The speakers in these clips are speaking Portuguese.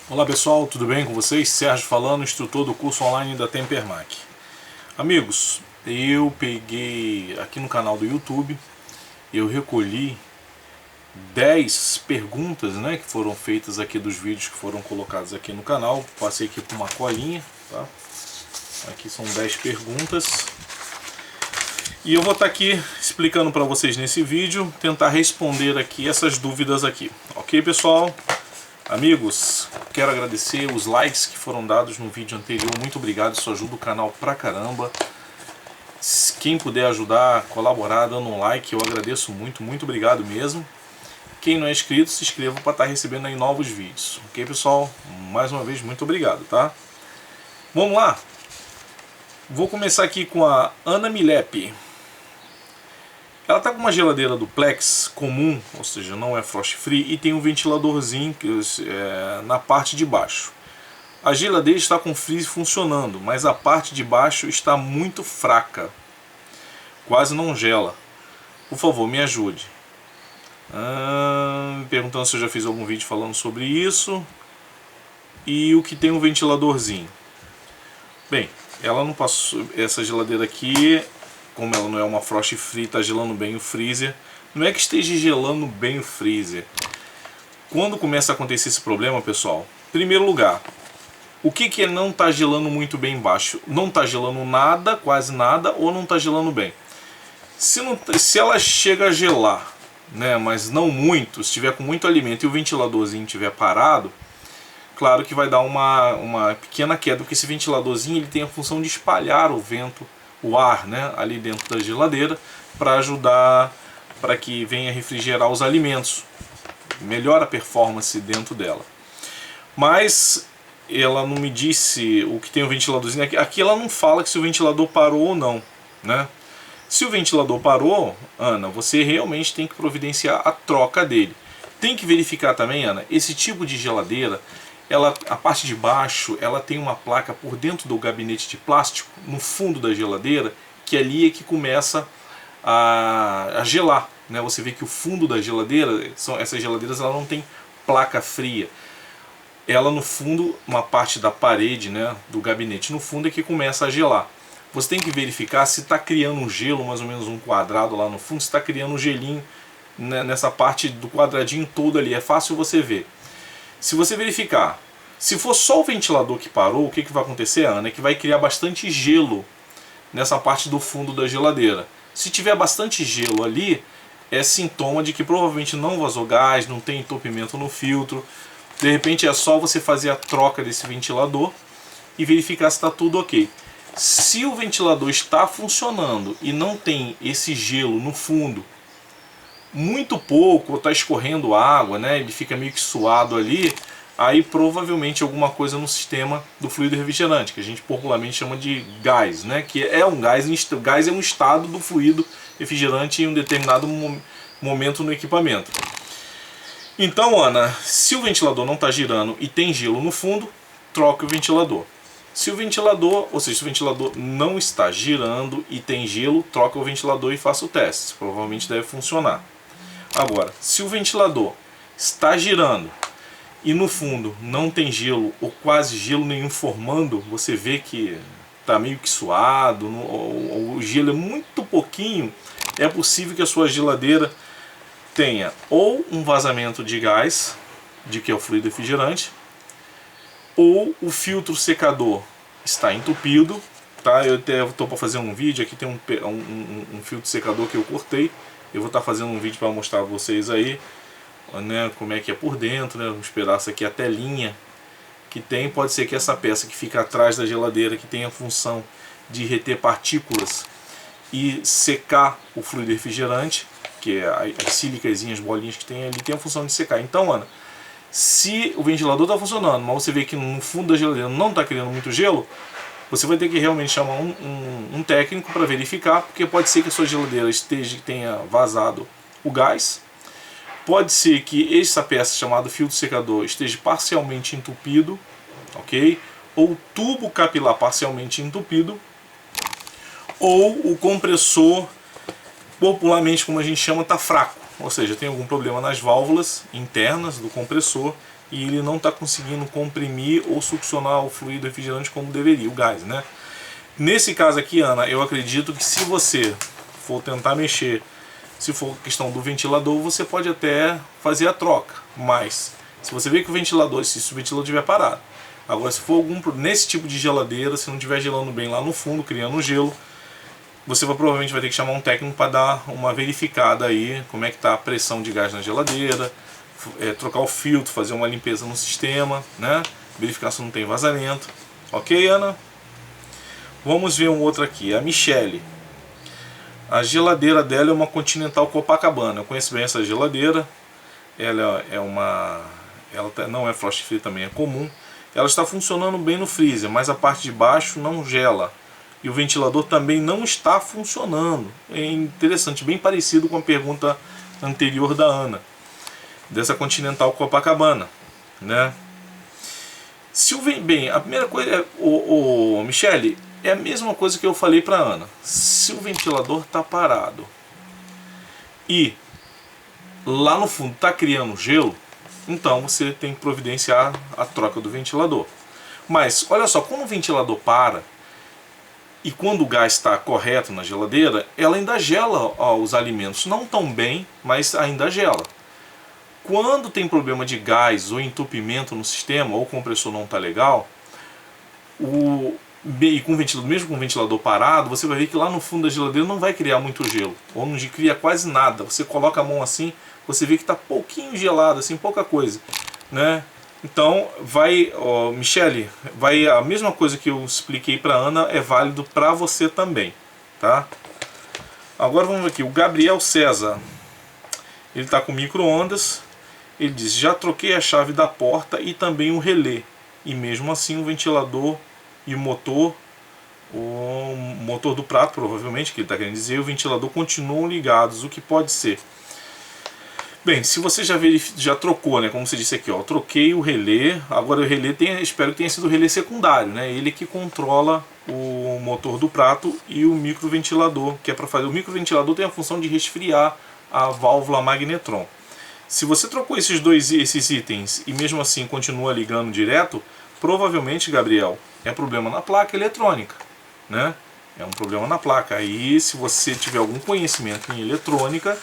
Olá pessoal, tudo bem com vocês? Sérgio falando, instrutor do curso online da Tempermac. Amigos, eu peguei aqui no canal do YouTube, eu recolhi 10 perguntas, que foram feitas aqui dos vídeos que foram colocados aqui no canal. Passei aqui por uma colinha, tá? Aqui são 10 perguntas. E eu vou estar aqui explicando para vocês nesse vídeo, tentar responder aqui essas dúvidas aqui. Ok, pessoal? Amigos, quero agradecer os likes que foram dados no vídeo anterior. Muito obrigado, isso ajuda o canal pra caramba. Quem puder ajudar, colaborar dando um like, eu agradeço muito, muito obrigado mesmo. Quem não é inscrito, se inscreva para estar recebendo aí novos vídeos. Ok, pessoal? Mais uma vez, muito obrigado, tá? Vamos lá! Vou começar aqui com a Ana Milepe. Ela está com uma geladeira duplex comum, ou seja, não é frost free, e tem um ventiladorzinho na parte de baixo. A geladeira está com freeze funcionando, mas a parte de baixo está muito fraca, quase não gela. Por favor, me ajude. Perguntando se eu já fiz algum vídeo falando sobre isso. E o que tem um ventiladorzinho. Bem, ela não passou. Essa geladeira aqui, como ela não é uma frost free, está gelando bem o freezer. Não é que esteja gelando bem o freezer. Quando começa a acontecer esse problema, pessoal, em primeiro lugar, o que não está gelando muito bem embaixo? Não está gelando nada, quase nada, ou não está gelando bem? Se ela chega a gelar, mas não muito, se tiver com muito alimento e o ventiladorzinho estiver parado, claro que vai dar uma pequena queda, porque esse ventiladorzinho ele tem a função de espalhar o vento, o ar, ali dentro da geladeira, para ajudar para que venha refrigerar os alimentos, melhora a performance dentro dela. Mas ela não me disse o que tem o ventiladorzinho aqui ela não fala que se o ventilador parou ou não, Se o ventilador parou, Ana, você realmente tem que providenciar a troca dele. Tem que verificar também, Ana, esse tipo de geladeira, a parte de baixo, ela tem uma placa por dentro do gabinete de plástico, no fundo da geladeira, que ali é que começa a gelar. Você vê que o fundo da geladeira, essas geladeiras ela não tem placa fria. Ela no fundo, uma parte da parede, do gabinete no fundo é que começa a gelar. Você tem que verificar se está criando um gelo, mais ou menos um quadrado lá no fundo, se está criando um gelinho nessa parte do quadradinho todo ali. É fácil você ver. Se você verificar, se for só o ventilador que parou, o que vai acontecer, Ana? É que vai criar bastante gelo nessa parte do fundo da geladeira. Se tiver bastante gelo ali, é sintoma de que provavelmente não vazou gás, não tem entupimento no filtro. De repente é só você fazer a troca desse ventilador e verificar se está tudo ok. Se o ventilador está funcionando e não tem esse gelo no fundo, muito pouco, ou está escorrendo água, ele fica meio que suado ali, aí provavelmente alguma coisa no sistema do fluido refrigerante, que a gente popularmente chama de gás, que é um gás é um estado do fluido refrigerante em um determinado momento no equipamento. Então, Ana, se o ventilador não está girando e tem gelo no fundo, troque o ventilador. Se o ventilador não está girando e tem gelo, troca o ventilador e faça o teste. Provavelmente deve funcionar. Agora, se o ventilador está girando e no fundo não tem gelo ou quase gelo nenhum formando, você vê que está meio que suado, ou o gelo é muito pouquinho, é possível que a sua geladeira tenha ou um vazamento de gás, de que é o fluido refrigerante, ou o filtro secador está entupido. Eu até estou para fazer um vídeo, aqui tem um filtro secador que eu cortei. Eu vou estar fazendo um vídeo para mostrar a vocês aí, como é que é por dentro, Vamos esperar essa aqui a telinha que tem. Pode ser que essa peça que fica atrás da geladeira, que tem a função de reter partículas e secar o fluido refrigerante, que é as sílicazinhas, as bolinhas que tem ali, tem a função de secar. Então, Ana, se o ventilador está funcionando, mas você vê que no fundo da geladeira não está criando muito gelo, você vai ter que realmente chamar um técnico para verificar, porque pode ser que a sua geladeira tenha vazado o gás, pode ser que essa peça chamada filtro secador esteja parcialmente entupido, ok? Ou o tubo capilar parcialmente entupido, ou o compressor, popularmente como a gente chama, está fraco. ou seja, tem algum problema nas válvulas internas do compressor e ele não está conseguindo comprimir ou succionar o fluido refrigerante como deveria, o gás, né? Nesse caso aqui, Ana, eu acredito que se você for tentar mexer, se for questão do ventilador, você pode até fazer a troca, mas se você vê que o ventilador, se o ventilador estiver parado, agora se for nesse tipo de geladeira, se não estiver gelando bem lá no fundo, criando gelo, você provavelmente vai ter que chamar um técnico para dar uma verificada aí, como é que está a pressão de gás na geladeira, trocar o filtro, fazer uma limpeza no sistema, né? Verificar se não tem vazamento. Ok, Ana? Vamos ver um outro aqui, a Michele. A geladeira dela é uma Continental Copacabana. Eu conheço bem essa geladeira. Ela não é frost free, também é comum. Ela está funcionando bem no freezer, mas a parte de baixo não gela. E o ventilador também não está funcionando. É interessante, bem parecido com a pergunta anterior da Ana, dessa Continental Copacabana, né? Bem, a primeira coisa é, Michele, é a mesma coisa que eu falei para Ana. Se o ventilador está parado e lá no fundo está criando gelo, então você tem que providenciar a troca do ventilador. Mas olha só, quando o ventilador para e quando o gás está correto na geladeira, ela ainda gela os alimentos, não tão bem, mas ainda gela. Quando tem problema de gás ou entupimento no sistema, ou o compressor não está legal, e com o ventilador, mesmo com o ventilador parado, você vai ver que lá no fundo da geladeira não vai criar muito gelo, ou não cria quase nada. Você coloca a mão assim, você vê que está pouquinho gelado, assim, pouca coisa, né? Então, Michele, a mesma coisa que eu expliquei para Ana é válido para você também, tá? Agora vamos ver aqui, o Gabriel César, ele está com micro-ondas. Ele diz, já troquei a chave da porta e também o relé, e mesmo assim o ventilador e o motor do prato, provavelmente, que ele está querendo dizer, o ventilador continuam ligados. O que pode ser? Bem, se você já trocou, né, como você disse aqui, ó, troquei o relé, agora o relé espero que tenha sido o relé secundário, né, ele que controla o motor do prato e o microventilador, que é para fazer. O microventilador tem a função de resfriar a válvula magnetron. Se você trocou esses itens e mesmo assim continua ligando direto, provavelmente, Gabriel, é problema na placa eletrônica, né? É um problema na placa. Aí, se você tiver algum conhecimento em eletrônica,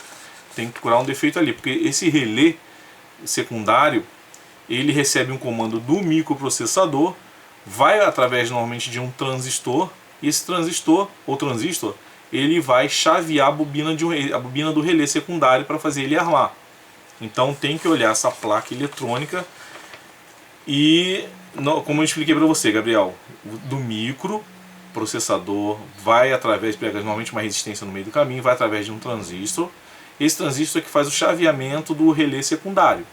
tem que procurar um defeito ali, porque esse relé secundário, ele recebe um comando do microprocessador, vai através normalmente de um transistor, e esse transistor, ele vai chavear a bobina do relé secundário para fazer ele armar. Então tem que olhar essa placa eletrônica e, como eu expliquei para você, Gabriel, do microprocessador vai através, pega normalmente uma resistência no meio do caminho, vai através de um transistor. Esse transistor é que faz o chaveamento do relé secundário.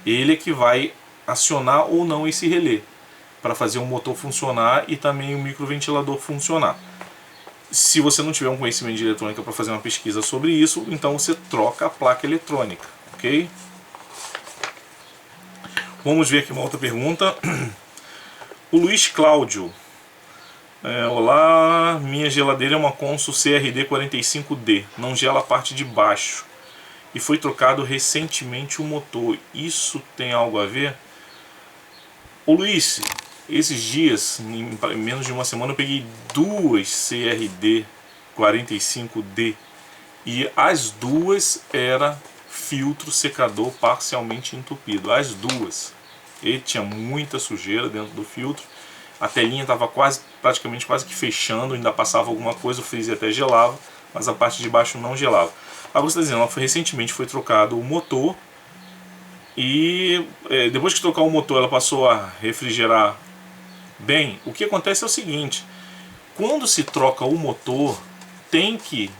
Ele é que vai acionar ou não esse relé para fazer o motor funcionar e também o microventilador funcionar. Se você não tiver um conhecimento de eletrônica para fazer uma pesquisa sobre isso, então você troca a placa eletrônica, ok? Vamos ver aqui uma outra pergunta. O Luiz Cláudio. Olá, minha geladeira é uma Consul CRD 45D, não gela a parte de baixo e foi trocado recentemente o motor. Isso tem algo a ver? Ô Luiz, esses dias, em menos de uma semana, eu peguei duas CRD 45D e as duas eram filtro secador parcialmente entupido, as duas. Ele tinha muita sujeira dentro do filtro, a telinha estava praticamente quase que fechando, ainda passava alguma coisa, o freezer até gelava, mas a parte de baixo não gelava. Agora você está dizendo, recentemente foi trocado o motor e depois que trocar o motor ela passou a refrigerar bem. O que acontece é o seguinte, quando se troca o motor, tem que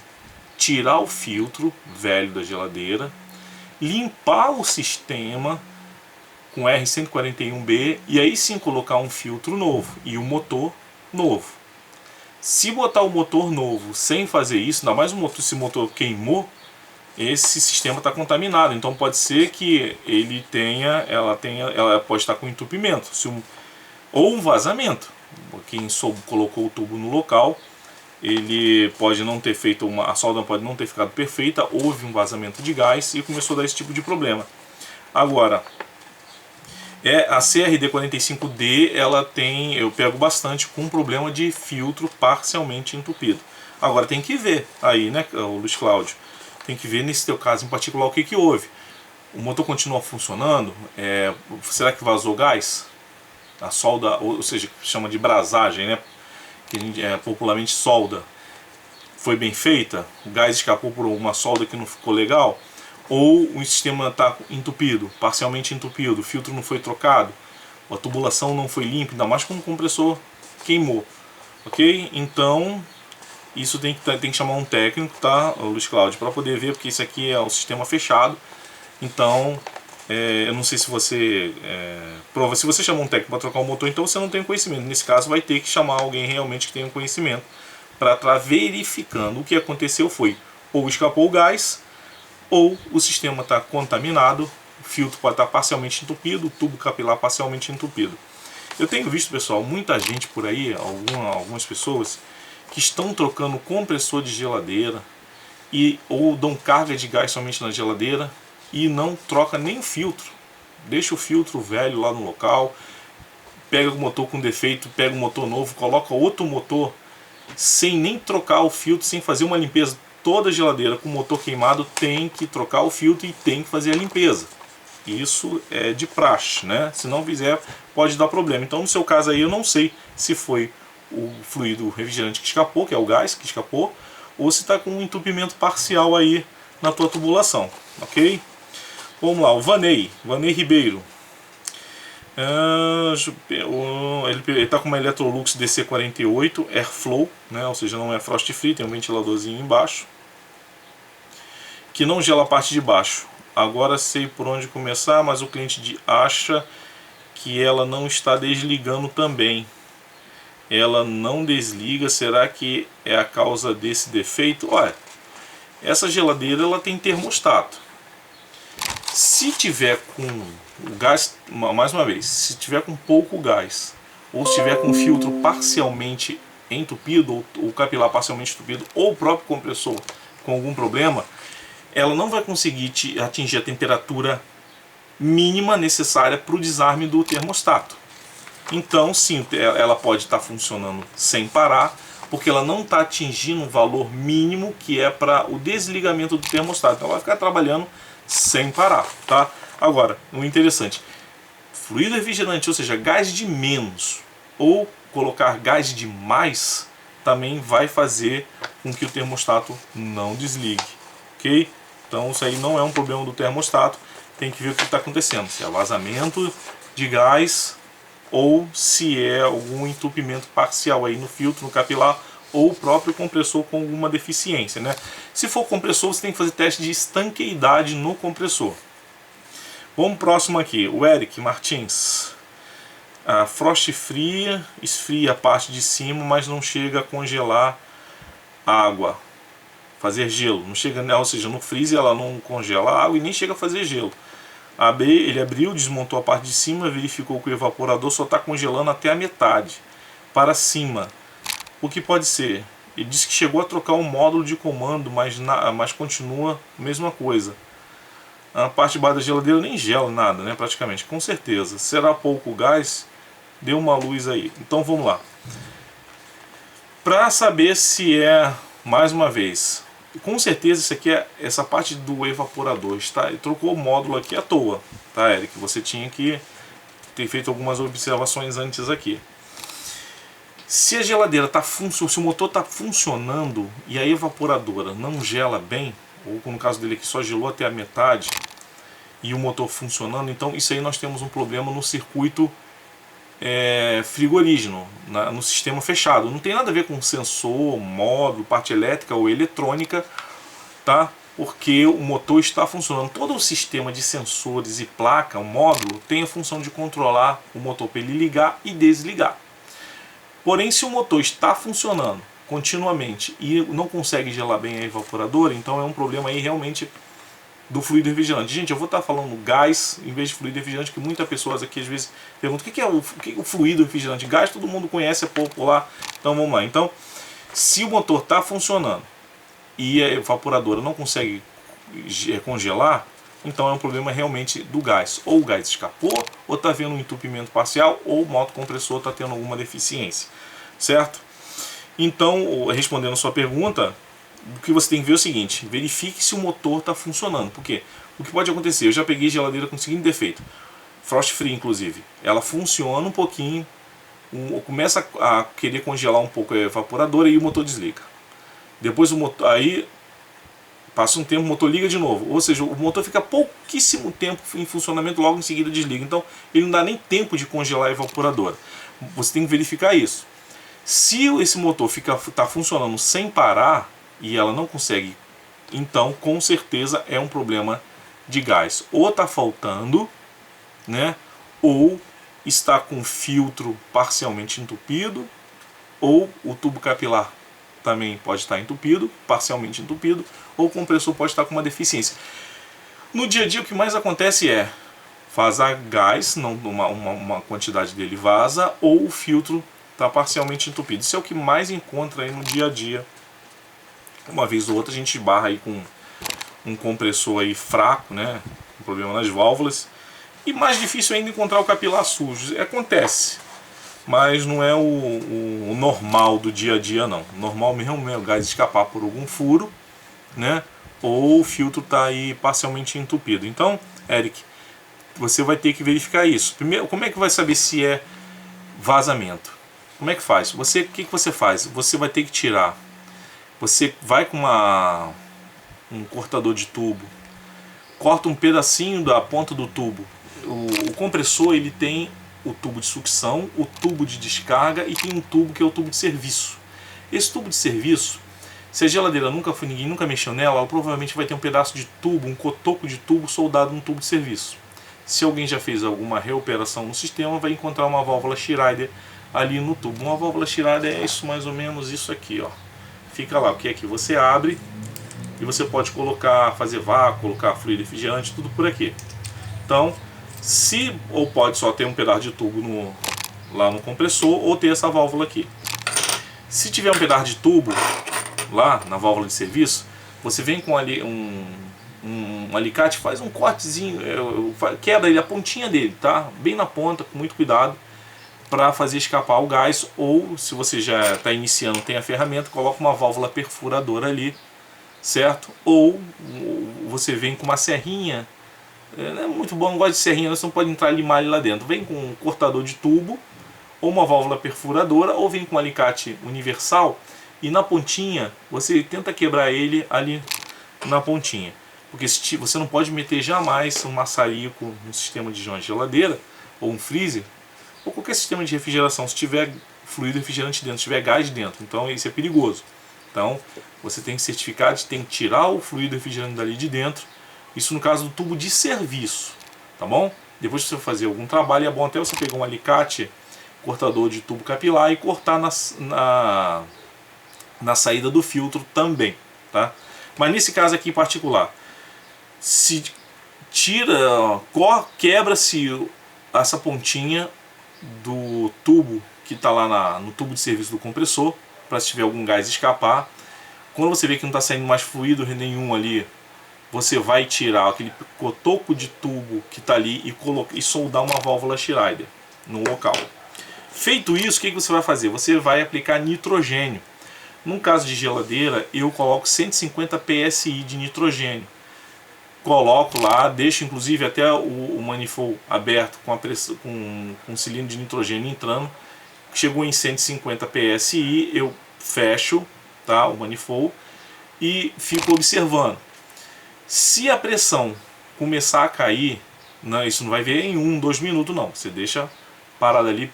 tirar o filtro velho da geladeira, limpar o sistema com R141B e aí sim colocar um filtro novo e um motor novo. Se botar o motor novo sem fazer isso, ainda mais se o motor queimou, esse sistema está contaminado. Então pode ser que ela pode estar com entupimento ou um vazamento. Quem colocou o tubo no local, ele pode não ter feito a solda pode não ter ficado perfeita, houve um vazamento de gás e começou a dar esse tipo de problema. Agora, a CRD45D, eu pego bastante com problema de filtro parcialmente entupido. Agora tem que ver aí, né, o Luiz Cláudio, tem que ver nesse teu caso em particular o que houve. O motor continua funcionando? Será que vazou gás? A solda, ou seja, chama de brasagem, né? Que a gente, popularmente solda, foi bem feita? O gás escapou por uma solda que não ficou legal? Ou o sistema está entupido, parcialmente entupido, o filtro não foi trocado, a tubulação não foi limpa, ainda mais quando o compressor queimou, ok? Então isso tem que chamar um técnico, tá, Luiz Cláudio, para poder ver, porque isso aqui é o sistema fechado. Então eu não sei se você se você chamar um técnico para trocar o motor, então você não tem conhecimento. Nesse caso vai ter que chamar alguém realmente que tenha conhecimento para estar verificando. O que aconteceu foi, ou escapou o gás, ou o sistema está contaminado, o filtro pode estar parcialmente entupido, o tubo capilar parcialmente entupido. Eu tenho visto, pessoal, muita gente por aí, algumas pessoas, que estão trocando compressor de geladeira ou dão carga de gás somente na geladeira e não troca nem o filtro. Deixa o filtro velho lá no local, pega o motor com defeito, pega um motor novo, coloca outro motor sem nem trocar o filtro, sem fazer uma limpeza. Toda geladeira com motor queimado tem que trocar o filtro e tem que fazer a limpeza. Isso é de praxe, né? Se não fizer, pode dar problema. Então, no seu caso aí, eu não sei se foi o fluido refrigerante que escapou, que é o gás que escapou, ou se está com um entupimento parcial aí na tua tubulação, ok? Vamos lá, o Vanei Ribeiro. Ele está com uma Electrolux DC48 Airflow, né? Ou seja, não é frost free, tem um ventiladorzinho embaixo que não gela a parte de baixo. Agora sei por onde começar, mas o cliente acha que ela não está desligando também. Ela não desliga, será que é a causa desse defeito? Olha, essa geladeira ela tem termostato. Se tiver com o gás, mais uma vez, se tiver com pouco gás, ou se tiver com o filtro parcialmente entupido, ou o capilar parcialmente entupido, ou o próprio compressor com algum problema, ela não vai conseguir atingir a temperatura mínima necessária para o desarme do termostato. Então sim, ela pode estar funcionando sem parar, porque ela não está atingindo um valor mínimo que é para o desligamento do termostato. Então ela vai ficar trabalhando sem parar, tá? Agora, o interessante, fluido refrigerante, ou seja, gás de menos, ou colocar gás de mais, também vai fazer com que o termostato não desligue, ok? Então isso aí não é um problema do termostato, tem que ver o que está acontecendo, se é vazamento de gás ou se é algum entupimento parcial aí no filtro, no capilar, ou o próprio compressor com alguma deficiência, né? Se for compressor, você tem que fazer teste de estanqueidade no compressor. Vamos próximo aqui, o Eric Martins. A frost fria, esfria a parte de cima, mas não chega a congelar a água, fazer gelo. Não chega, ou seja, no freezer ela não congela a água e nem chega a fazer gelo. Ele abriu, desmontou a parte de cima, verificou que o evaporador só está congelando até a metade, para cima. O que pode ser? Ele disse que chegou a trocar um módulo de comando, mas continua a mesma coisa. A parte de baixo da geladeira nem gela nada, né, praticamente, com certeza. Será pouco gás? Deu uma luz aí. Então vamos lá. Para saber se mais uma vez, com certeza isso aqui essa parte do evaporador, trocou o módulo aqui à toa, tá, Eric? Você tinha que ter feito algumas observações antes aqui. Se a geladeira se o motor está funcionando e a evaporadora não gela bem, ou no caso dele aqui só gelou até a metade e o motor funcionando, então isso aí nós temos um problema no circuito frigorígeno, no sistema fechado. Não tem nada a ver com sensor, módulo, parte elétrica ou eletrônica, tá? Porque o motor está funcionando. Todo o sistema de sensores e placa, o módulo, tem a função de controlar o motor para ele ligar e desligar. Porém, se o motor está funcionando continuamente e não consegue gelar bem a evaporadora, então é um problema aí realmente do fluido refrigerante. Gente, eu vou estar falando gás em vez de fluido refrigerante, que muitas pessoas aqui às vezes perguntam o que é o fluido refrigerante. Gás todo mundo conhece, é popular, então vamos lá. Então, Se o motor está funcionando e a evaporadora não consegue congelar, então é um problema realmente do gás. Ou o gás escapou, ou está havendo um entupimento parcial, ou o motocompressor está tendo alguma deficiência, certo? Então, respondendo a sua pergunta, o que você tem que ver é o seguinte: verifique se o motor está funcionando. Por quê? O que pode acontecer? Eu já peguei geladeira com o seguinte defeito, frost free inclusive, ela funciona um pouquinho, começa a querer congelar um pouco a evaporadora e o motor desliga. Depois o motor, aí passa um tempo, o motor liga de novo. Ou seja, o motor fica pouquíssimo tempo em funcionamento, logo em seguida desliga. Então ele não dá nem tempo de congelar a evaporadora. Você tem que verificar isso. Se esse motor está funcionando sem parar e ela não consegue, então com certeza é um problema de gás. Ou está faltando, né? Ou está com o filtro parcialmente entupido, ou o tubo capilar também pode estar entupido, parcialmente entupido, ou o compressor pode estar com uma deficiência. No dia a dia o que mais acontece é vazar gás, não, uma quantidade dele vaza, ou o filtro está parcialmente entupido. Isso é o que mais encontra aí no dia a dia. Uma vez ou outra a gente barra aí com um compressor aí fraco, né, um problema nas válvulas. E mais difícil ainda encontrar o capilar sujo. Acontece, mas não é o normal do dia a dia não. O normal mesmo é o gás escapar por algum furo, né, ou o filtro está aí parcialmente entupido. Então, Eric, você vai ter que verificar isso. Primeiro, como é que vai saber se é vazamento? Como é que faz? O que você faz? Você vai ter que tirar. Você vai com um cortador de tubo, corta um pedacinho da ponta do tubo. O compressor ele tem o tubo de sucção, o tubo de descarga e tem um tubo que é o tubo de serviço. Esse tubo de serviço, se a geladeira ninguém nunca mexeu nela, ela provavelmente vai ter um pedaço de tubo, um cotoco de tubo soldado no tubo de serviço. Se alguém já fez alguma reoperação no sistema, vai encontrar uma válvula Schrader ali no tubo. Uma válvula Schrader é isso, mais ou menos isso aqui, ó. Fica lá, o que é que você abre e você pode fazer vácuo, colocar fluido refrigerante, tudo por aqui. Então, ou pode só ter um pedaço de tubo lá no compressor, ou ter essa válvula aqui. Se tiver um pedaço de tubo lá na válvula de serviço, você vem com ali um alicate, faz um cortezinho, quebra ele, a pontinha dele, tá? Bem na ponta, com muito cuidado, para fazer escapar o gás. Ou se você já está iniciando, tem a ferramenta, coloca uma válvula perfuradora ali, certo? Ou você vem com uma serrinha. Não é muito bom, não gosto de serrinha, você não pode entrar limar lá dentro. Vem com um cortador de tubo, ou uma válvula perfuradora, ou vem com um alicate universal, e na pontinha você tenta quebrar ele ali na pontinha. Porque você não pode meter jamais um maçarico no sistema de geladeira, ou um freezer, ou qualquer sistema de refrigeração, se tiver fluido refrigerante dentro, se tiver gás dentro, então isso é perigoso. Então você tem que certificar, tem que tirar o fluido refrigerante dali de dentro. Isso no caso do tubo de serviço, tá bom? Depois que você fazer algum trabalho, é bom até você pegar um alicate, cortador de tubo capilar e cortar na saída do filtro também, tá? Mas nesse caso aqui em particular, se quebra-se essa pontinha do tubo que está lá no tubo de serviço do compressor, para se tiver algum gás escapar. Quando você vê que não está saindo mais fluido nenhum ali, você vai tirar aquele cotoco de tubo que está ali e soldar uma válvula Schrader no local. Feito isso, o que você vai fazer? Você vai aplicar nitrogênio. No caso de geladeira, eu coloco 150 psi de nitrogênio. Coloco lá, deixo inclusive até o manifold aberto com um cilindro de nitrogênio entrando. Chegou em 150 psi, eu fecho, tá, o manifold e fico observando. Se a pressão começar a cair, isso não vai ver em 1, 2 minutos não. Você deixa parado ali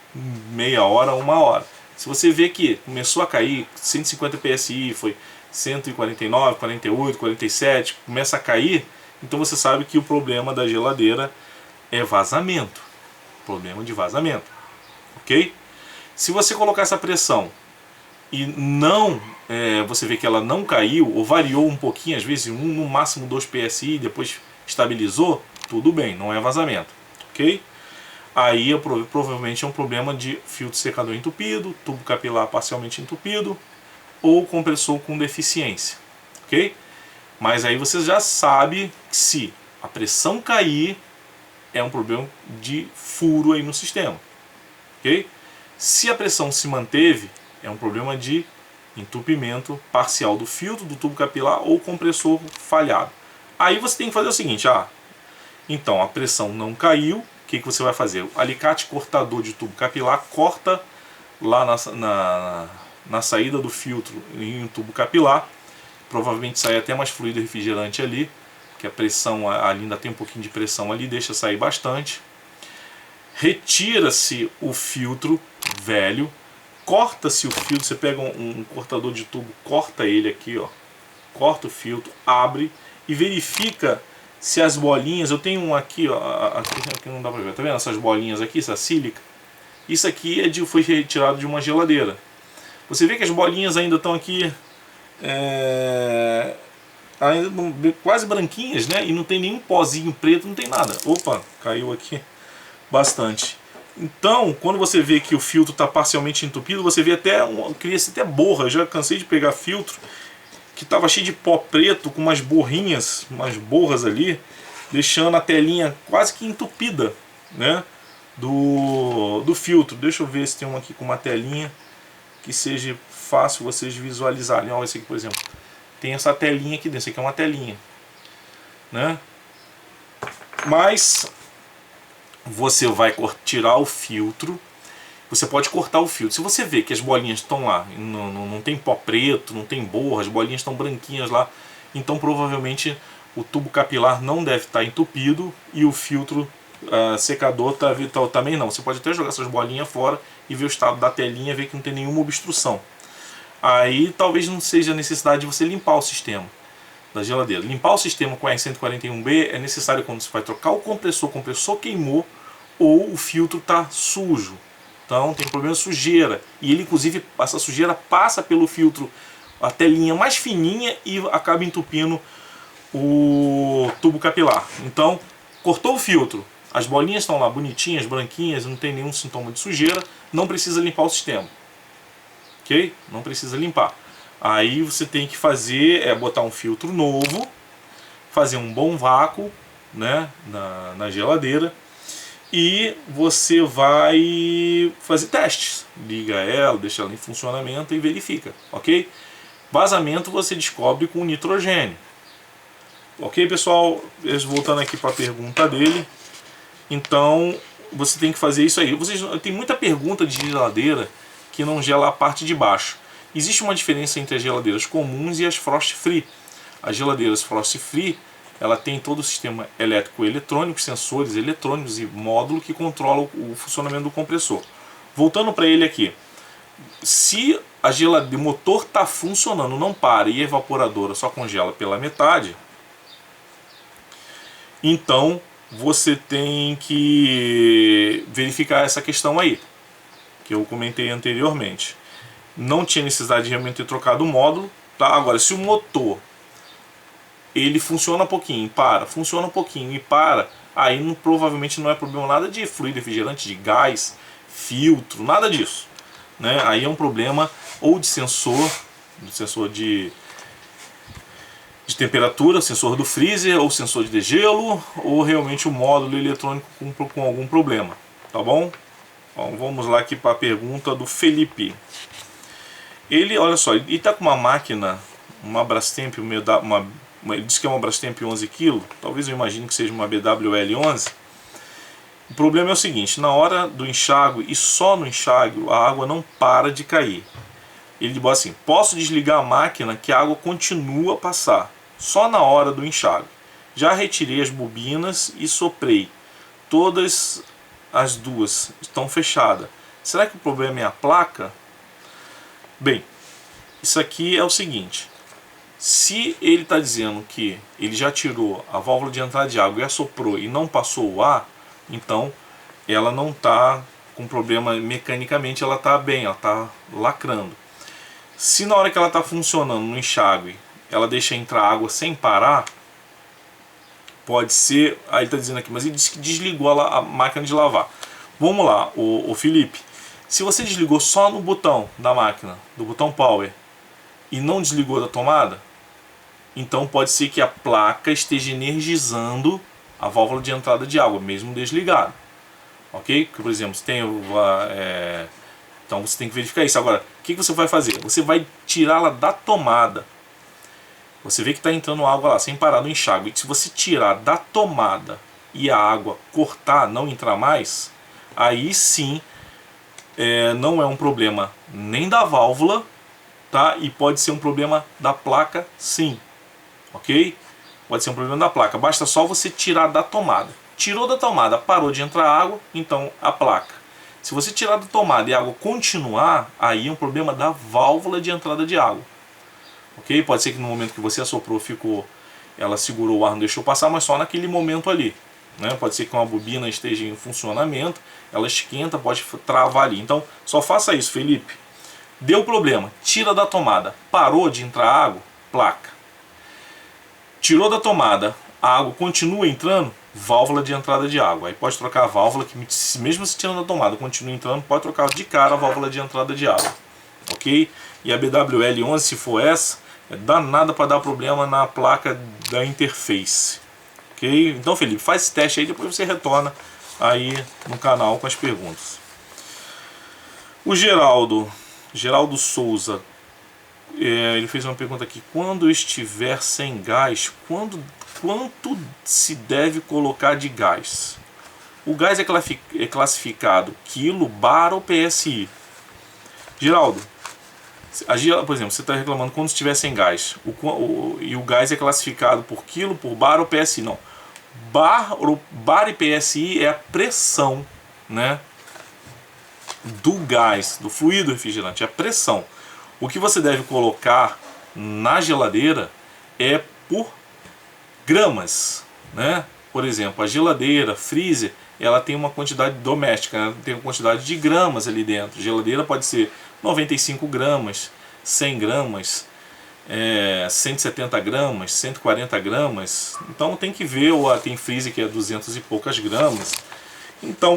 meia hora, 1 hora. Se você vê que começou a cair, 150 psi, foi 149, 48, 47, começa a cair, então você sabe que o problema da geladeira é vazamento. Problema de vazamento. Ok? Se você colocar essa pressão e você vê que ela não caiu, ou variou um pouquinho, às vezes no máximo 2 psi, depois estabilizou, tudo bem, não é vazamento. Ok? Aí provavelmente é um problema de filtro secador entupido, tubo capilar parcialmente entupido, ou compressor com deficiência, ok? Mas aí você já sabe que se a pressão cair, é um problema de furo aí no sistema, ok? Se a pressão se manteve, é um problema de entupimento parcial do filtro, do tubo capilar ou compressor falhado. Aí você tem que fazer o seguinte, então a pressão não caiu, o que você vai fazer? O alicate cortador de tubo capilar corta lá na saída do filtro em um tubo capilar, provavelmente sai até mais fluido refrigerante ali, que a pressão ali ainda tem um pouquinho de pressão ali, deixa sair bastante. Retira-se o filtro velho, corta-se o filtro, você pega um cortador de tubo, corta ele aqui, corta o filtro, abre e verifica se as bolinhas, eu tenho um aqui, aqui não dá pra ver, tá vendo essas bolinhas aqui, essa sílica? Isso aqui foi retirado de uma geladeira. Você vê que as bolinhas ainda estão aqui ainda quase branquinhas, né? E não tem nenhum pozinho preto, não tem nada. Opa, caiu aqui bastante. Então, quando você vê que o filtro está parcialmente entupido, você vê cria-se até borra. Eu já cansei de pegar filtro que estava cheio de pó preto, com umas borrinhas, umas borras ali, deixando a telinha quase que entupida, né? Do filtro. Deixa eu ver se tem um aqui com uma telinha que seja fácil vocês visualizarem. Olha esse aqui, por exemplo. Tem essa telinha aqui dentro. Esse aqui é uma telinha, né? Mas você vai tirar o filtro. Você pode cortar o filtro. Se você vê que as bolinhas estão lá, não tem pó preto, não tem borra, as bolinhas estão branquinhas lá, então provavelmente o tubo capilar não deve estar entupido e o filtro secador também não. Você pode até jogar essas bolinhas fora e ver o estado da telinha, ver que não tem nenhuma obstrução. Aí talvez não seja necessidade de você limpar o sistema da geladeira. Limpar o sistema com a R141B é necessário quando você vai trocar o compressor queimou ou o filtro está sujo. Então tem problema de sujeira. E ele, inclusive, essa sujeira passa pelo filtro, a telinha mais fininha, e acaba entupindo o tubo capilar. Então, cortou o filtro, as bolinhas estão lá bonitinhas, branquinhas, não tem nenhum sintoma de sujeira, não precisa limpar o sistema. Ok? Não precisa limpar. Aí você tem que fazer, botar um filtro novo, fazer um bom vácuo, né, na geladeira, e você vai fazer testes. Liga ela, deixa ela em funcionamento e verifica, ok? Vazamento você descobre com nitrogênio. Ok, pessoal? Voltando aqui para a pergunta dele. Então, você tem que fazer isso aí. Tem muita pergunta de geladeira que não gela a parte de baixo. Existe uma diferença entre as geladeiras comuns e as frost free. As geladeiras frost free, ela tem todo o sistema elétrico eletrônico, sensores eletrônicos e módulo que controla o funcionamento do compressor. Voltando para ele aqui, se o motor está funcionando, não para, e a evaporadora só congela pela metade, então você tem que verificar essa questão aí, que eu comentei anteriormente. Não tinha necessidade de realmente ter trocado o módulo, tá? Agora, se o motor ele funciona um pouquinho, funciona um pouquinho e para, aí provavelmente não é problema nada de fluido refrigerante, de gás, filtro, nada disso, né? Aí é um problema ou de sensor de temperatura, sensor do freezer, ou sensor de degelo, ou realmente o módulo eletrônico com algum problema, tá bom? Bom, vamos lá aqui para a pergunta do Felipe. Ele, olha só, ele está com uma máquina, uma Brastemp, ele diz que é uma Brastemp 11 kg, talvez eu imagine que seja uma BWL11. O problema é o seguinte, na hora do enxágue e só no enxágue, a água não para de cair. Ele diz assim, posso desligar a máquina que a água continua a passar, só na hora do enxágue. Já retirei as bobinas e soprei. Todas as duas estão fechadas. Será que o problema é a placa? Bem, isso aqui é o seguinte. Se ele está dizendo que ele já tirou a válvula de entrada de água e assoprou e não passou o ar, então ela não está com problema mecanicamente, ela está bem, ela está lacrando. Se na hora que ela está funcionando no enxágue, ela deixa entrar água sem parar, pode ser, aí ele está dizendo aqui, mas ele disse que desligou a máquina de lavar. Vamos lá, o Felipe, se você desligou só no botão da máquina, do botão power, e não desligou da tomada, então pode ser que a placa esteja energizando a válvula de entrada de água, mesmo desligada. Ok? Por exemplo, se tem então você tem que verificar isso. Agora, o que você vai fazer? Você vai tirá-la da tomada. Você vê que está entrando água lá, sem parar no enxágue. Se você tirar da tomada e a água cortar, não entrar mais, aí sim não é um problema nem da válvula, tá? E pode ser um problema da placa, sim. Ok? Pode ser um problema da placa. Basta só você tirar da tomada. Tirou da tomada, parou de entrar água, então a placa. Se você tirar da tomada e a água continuar, aí é um problema da válvula de entrada de água. Ok? Pode ser que no momento que você assoprou, ela segurou o ar, não deixou passar, mas só naquele momento ali. Né? Pode ser que uma bobina esteja em funcionamento, ela esquenta, pode travar ali. Então, só faça isso, Felipe. Deu problema, tira da tomada, parou de entrar água, placa. Tirou da tomada, a água continua entrando, válvula de entrada de água. Aí pode trocar a válvula, que mesmo se tirando da tomada, continua entrando, pode trocar de cara a válvula de entrada de água. Ok? E a BWL11, se for essa, é danada para dar problema na placa da interface. Ok? Então, Felipe, faz esse teste aí, depois você retorna aí no canal com as perguntas. O Geraldo Souza, ele fez uma pergunta aqui: quando estiver sem gás, quanto se deve colocar de gás? O gás é classificado quilo, bar ou PSI. Geraldo, por exemplo, você está reclamando quando estiver sem gás, e o gás é classificado por quilo, por bar ou PSI. Não, bar e PSI é a pressão, né, do gás, do fluido refrigerante, é a pressão. O que você deve colocar na geladeira é por gramas, né? Por exemplo, a geladeira, freezer, ela tem uma quantidade doméstica, né? Tem uma quantidade de gramas ali dentro. A geladeira pode ser 95 gramas, 100 gramas, 170 gramas, 140 gramas. Então tem que ver, ou tem freezer que é 200 e poucas gramas. Então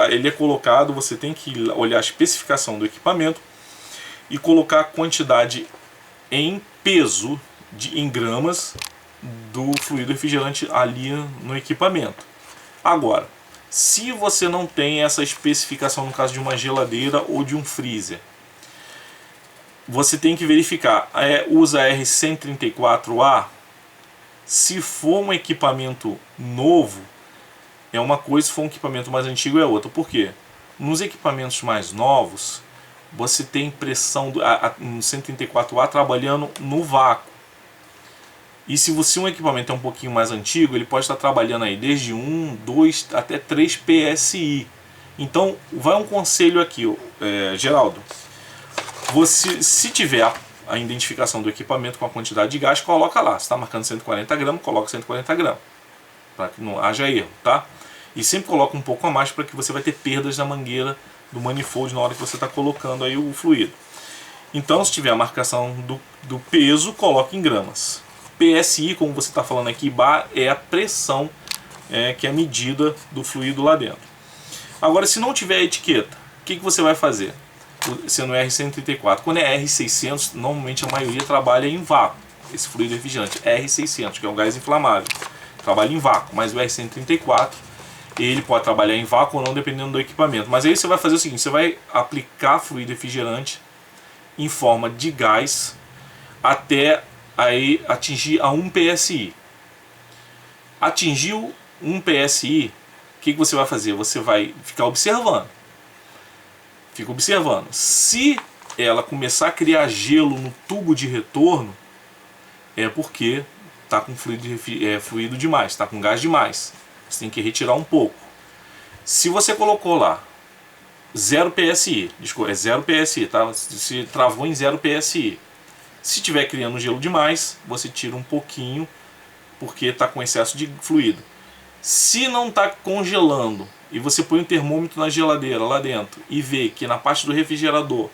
ele é colocado, você tem que olhar a especificação do equipamento e colocar a quantidade em peso, em gramas, do fluido refrigerante ali no equipamento. Agora, se você não tem essa especificação no caso de uma geladeira ou de um freezer, você tem que verificar, usa R134A. Se for um equipamento novo, é uma coisa, se for um equipamento mais antigo é outra. Por quê? Nos equipamentos mais novos, você tem pressão no 134A trabalhando no vácuo. E se você um equipamento é um pouquinho mais antigo, ele pode estar trabalhando aí desde 1, 2 até 3 PSI. Então, vai um conselho aqui, Geraldo. Se tiver a identificação do equipamento com a quantidade de gás, coloca lá. Se está marcando 140 gramas, coloca 140 gramas. Para que não haja erro, tá? E sempre coloca um pouco a mais, para que você vai ter perdas na mangueira do manifold na hora que você está colocando aí o fluido. Então, se tiver a marcação do peso, coloque em gramas. PSI, como você está falando aqui, bar, é a pressão que é a medida do fluido lá dentro. Agora, se não tiver a etiqueta, o que você vai fazer? Sendo R134, quando é R600, normalmente a maioria trabalha em vácuo. Esse fluido refrigerante, R600, que é um gás inflamável, trabalha em vácuo. Mas o R134, ele pode trabalhar em vácuo ou não, dependendo do equipamento. Mas aí você vai fazer o seguinte: você vai aplicar fluido refrigerante em forma de gás até aí atingir a 1 PSI. Atingiu 1 PSI, o que você vai fazer? Você vai ficar observando. Fica observando. Se ela começar a criar gelo no tubo de retorno, é porque está com fluido demais, está com gás demais. Você tem que retirar um pouco. Se você colocou lá 0 PSI, desculpa, é 0 PSI, tá? Se travou em 0 PSI. Se estiver criando gelo demais, você tira um pouquinho, porque está com excesso de fluido. Se não está congelando e você põe um termômetro na geladeira lá dentro e vê que na parte do refrigerador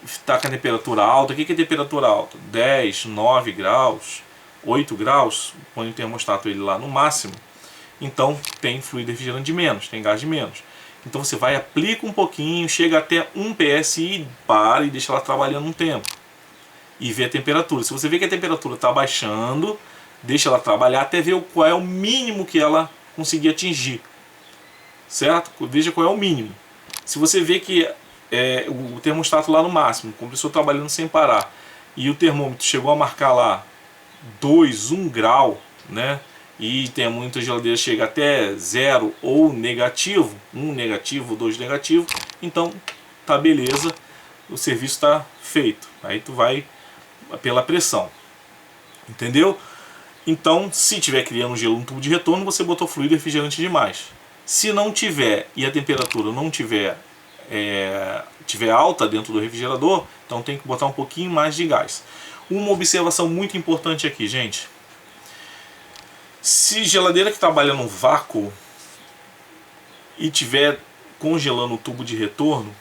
está com a temperatura alta, o que é temperatura alta? 10, 9 graus, 8 graus, põe o termostato ele lá no máximo, então tem fluido refrigerante de menos, tem gás de menos. Então você vai, aplica um pouquinho, chega até 1 PSI, para e deixa ela trabalhando um tempo. e ver a temperatura. Se você vê que a temperatura está baixando, deixa ela trabalhar até ver qual é o mínimo que ela conseguir atingir, certo? Veja qual é o mínimo. Se você vê que o termostato lá no máximo, o compressor trabalhando sem parar, e o termômetro chegou a marcar lá 2, 1 grau, né? E tem muitas geladeiras chega até 0 ou negativo, 1 negativo, 2 negativo, então tá beleza, o serviço está feito. Aí tu vai pela pressão, entendeu? Então, se tiver criando gelo no tubo de retorno, você botou fluido refrigerante demais. Se não tiver e a temperatura não tiver alta dentro do refrigerador, então tem que botar um pouquinho mais de gás. Uma observação muito importante aqui, gente. Se geladeira que trabalha no vácuo e tiver congelando o tubo de retorno,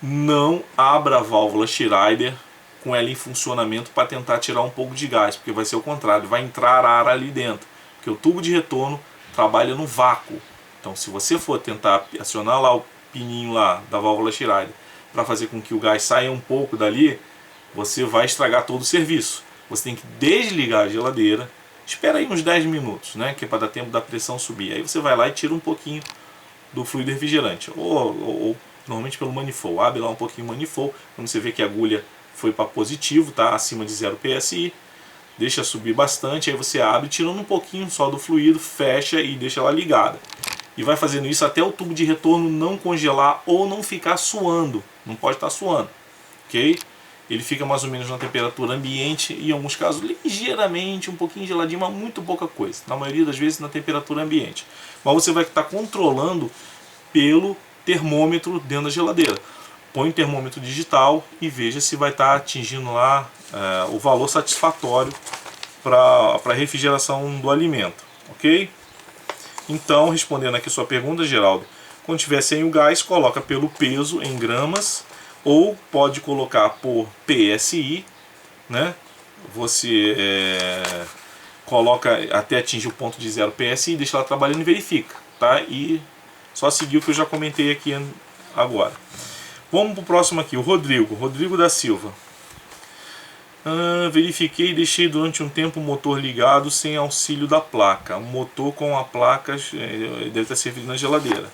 não abra a válvula Schreiber com ela em funcionamento para tentar tirar um pouco de gás, porque vai ser o contrário, vai entrar ar ali dentro, porque o tubo de retorno trabalha no vácuo. Então, se você for tentar acionar lá o pininho lá da válvula Schreiber para fazer com que o gás saia um pouco dali, você vai estragar todo o serviço. Você tem que desligar a geladeira, espera aí uns 10 minutos, né, que é para dar tempo da pressão subir. Aí você vai lá e tira um pouquinho do fluido refrigerante, ou normalmente pelo manifold, abre lá um pouquinho o manifold, quando você vê que a agulha foi para positivo, tá acima de 0 psi, deixa subir bastante, aí você abre tirando um pouquinho só do fluido, fecha e deixa ela ligada. E vai fazendo isso até o tubo de retorno não congelar ou não ficar suando, não pode estar suando, ok? Ele fica mais ou menos na temperatura ambiente e em alguns casos ligeiramente, um pouquinho geladinho, mas muito pouca coisa. Na maioria das vezes na temperatura ambiente. Mas você vai estar controlando pelo termômetro dentro da geladeira. Põe o termômetro digital e veja se vai estar atingindo lá o valor satisfatório para a refrigeração do alimento, ok? Então, respondendo aqui a sua pergunta, Geraldo, quando tiver sem o gás, coloca pelo peso em gramas, ou pode colocar por PSI, né? Você coloca até atingir o ponto de 0 PSI, deixa ela trabalhando e verifica, tá? E só seguir o que eu já comentei aqui agora. Vamos para o próximo aqui, o Rodrigo da Silva. Verifiquei e deixei durante um tempo o motor ligado sem auxílio da placa. O motor com a placa deve estar servido na geladeira.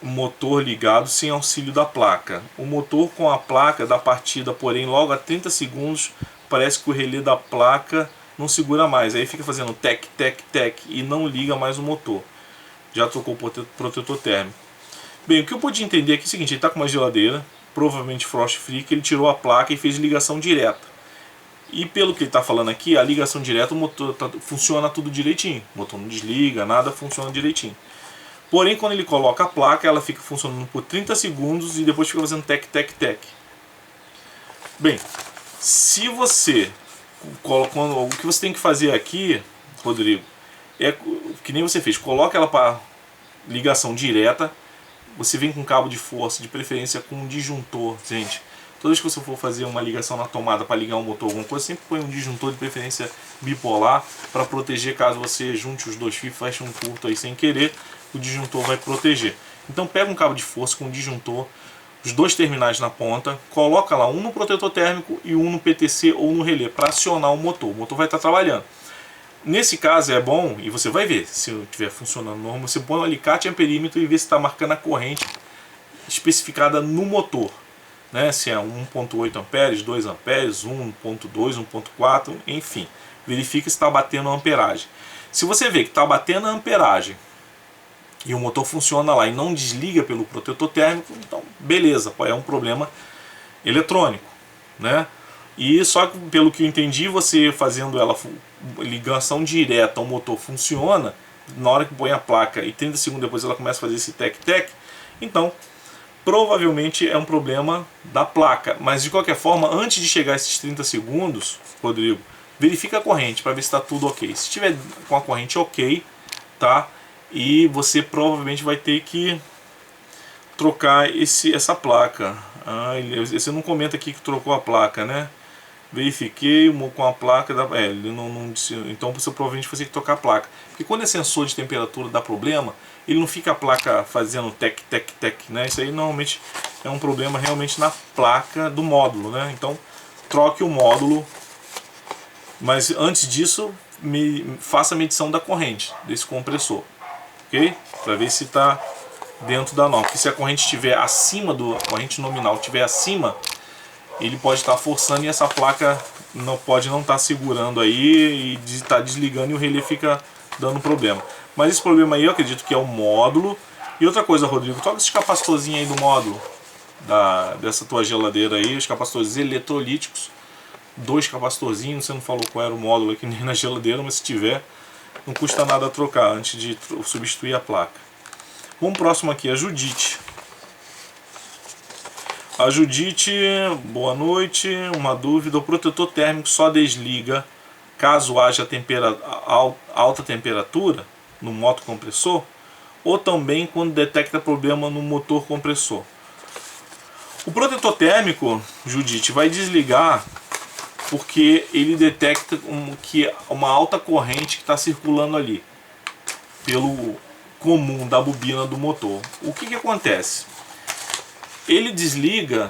O motor ligado sem auxílio da placa. O motor com a placa da partida, porém, logo a 30 segundos, parece que o relé da placa não segura mais. Aí fica fazendo tec, tec, tec e não liga mais o motor. Já trocou o protetor térmico. Bem, o que eu pude entender aqui é o seguinte, ele está com uma geladeira, provavelmente frost free, que ele tirou a placa e fez ligação direta. E pelo que ele está falando aqui, a ligação direta, o motor funciona tudo direitinho. O motor não desliga, nada funciona direitinho. Porém, quando ele coloca a placa, ela fica funcionando por 30 segundos e depois fica fazendo tec, tec, tec. Bem, se você... O que você tem que fazer aqui, Rodrigo, é que nem você fez. Coloca ela para ligação direta. Você vem com cabo de força, de preferência com um disjuntor. Gente, toda vez que você for fazer uma ligação na tomada para ligar um motor, alguma coisa, sempre põe um disjuntor de preferência bipolar para proteger caso você junte os dois fios, feche um curto aí sem querer, o disjuntor vai proteger. Então pega um cabo de força com um disjuntor, os dois terminais na ponta, coloca lá um no protetor térmico e um no PTC ou no relé para acionar o motor vai estar trabalhando. Nesse caso é bom, e você vai ver, se estiver funcionando normal, você põe um alicate amperímetro e vê se está marcando a corrente especificada no motor, né? Se é 1.8 amperes, 2 amperes, 1.2, 1.4, enfim, verifica se está batendo a amperagem. Se você vê que está batendo a amperagem e o motor funciona lá e não desliga pelo protetor térmico, então beleza, é um problema eletrônico, né? E só que pelo que eu entendi, você fazendo ela ligação direta ao motor funciona, na hora que põe a placa e 30 segundos depois ela começa a fazer esse tec-tec, então provavelmente é um problema da placa. Mas de qualquer forma, antes de chegar a esses 30 segundos, Rodrigo, verifica a corrente para ver se está tudo ok. Se estiver com a corrente ok, tá? E você provavelmente vai ter que trocar essa placa. Você não comenta aqui que trocou a placa, né? Verifiquei com a placa, ele não disse, então você provavelmente vai ter que trocar a placa. Porque quando é sensor de temperatura dá problema, ele não fica a placa fazendo tec, tec, tec, né? Isso aí normalmente é um problema realmente na placa do módulo, né? Então troque o módulo, mas antes disso faça a medição da corrente desse compressor, ok? Para ver se está dentro da norma, porque se a corrente estiver acima a corrente nominal estiver acima, ele pode estar forçando e essa placa pode não estar segurando aí e está desligando e o relé fica dando problema. Mas esse problema aí eu acredito que é o módulo. E outra coisa, Rodrigo, toca esse capacitorzinho aí do módulo dessa tua geladeira aí, os capacitores eletrolíticos, 2 capacitorzinhos, você não falou qual era o módulo aqui nem na geladeira, mas se tiver, não custa nada trocar antes de substituir a placa. Vamos próximo aqui, a Judite. A Judite, boa noite, uma dúvida, o protetor térmico só desliga caso haja alta temperatura no motocompressor ou também quando detecta problema no motor compressor? O protetor térmico, Judite, vai desligar porque ele detecta que uma alta corrente que está circulando ali pelo comum da bobina do motor. O que acontece? Ele desliga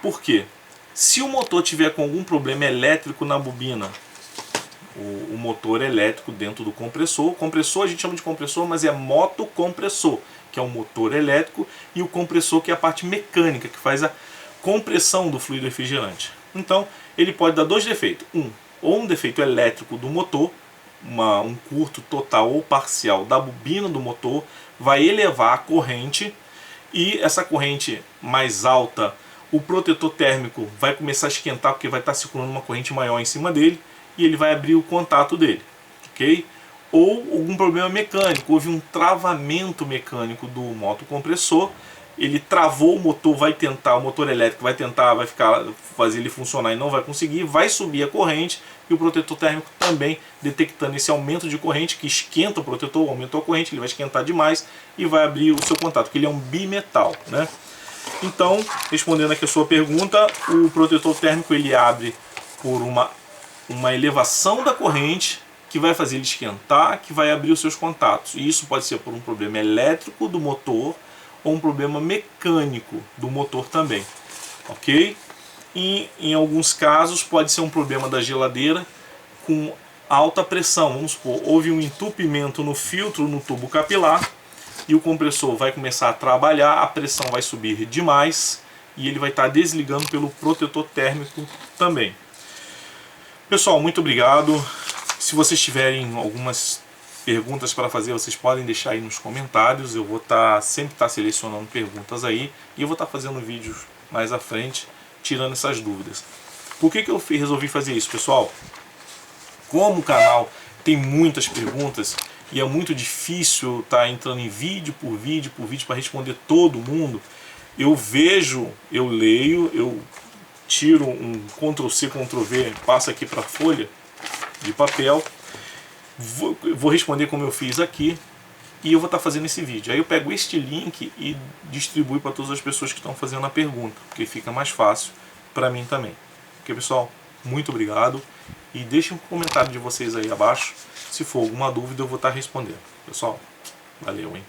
porque se o motor tiver com algum problema elétrico na bobina, o motor elétrico dentro do compressor, o compressor a gente chama de compressor, mas é motocompressor, que é o motor elétrico, e o compressor que é a parte mecânica, que faz a compressão do fluido refrigerante. Então ele pode dar 2 defeitos, ou um defeito elétrico do motor, um curto total ou parcial da bobina do motor, vai elevar a corrente, e essa corrente mais alta, o protetor térmico vai começar a esquentar porque vai estar circulando uma corrente maior em cima dele e ele vai abrir o contato dele, ok? Ou algum problema mecânico, houve um travamento mecânico do motocompressor, ele travou o motor, o motor elétrico vai fazer ele funcionar e não vai conseguir, vai subir a corrente e o protetor térmico também detectando esse aumento de corrente que esquenta o protetor, aumentou a corrente, ele vai esquentar demais e vai abrir o seu contato, porque ele é um bimetal, né? Então, respondendo aqui a sua pergunta, o protetor térmico ele abre por uma elevação da corrente que vai fazer ele esquentar, que vai abrir os seus contatos. E isso pode ser por um problema elétrico do motor ou um problema mecânico do motor também, ok? E em alguns casos pode ser um problema da geladeira com alta pressão. Vamos supor, houve um entupimento no filtro, no tubo capilar, e o compressor vai começar a trabalhar, a pressão vai subir demais e ele vai estar desligando pelo protetor térmico também. Pessoal, muito obrigado. Se vocês tiverem algumas perguntas para fazer, vocês podem deixar aí nos comentários. Eu vou sempre estar selecionando perguntas aí e eu vou estar fazendo vídeos mais à frente tirando essas dúvidas. Por que eu resolvi fazer isso, pessoal? Como o canal tem muitas perguntas e é muito difícil estar entrando em vídeo por vídeo para responder todo mundo, eu vejo, eu leio, eu tiro um Ctrl+C, Ctrl+V, passo aqui para a folha de papel, vou responder como eu fiz aqui e eu vou estar fazendo esse vídeo. Aí eu pego este link e distribuo para todas as pessoas que estão fazendo a pergunta, porque fica mais fácil para mim também. Ok, pessoal? Muito obrigado e deixem um comentário de vocês aí abaixo. Se for alguma dúvida eu vou estar respondendo. Pessoal, valeu, hein?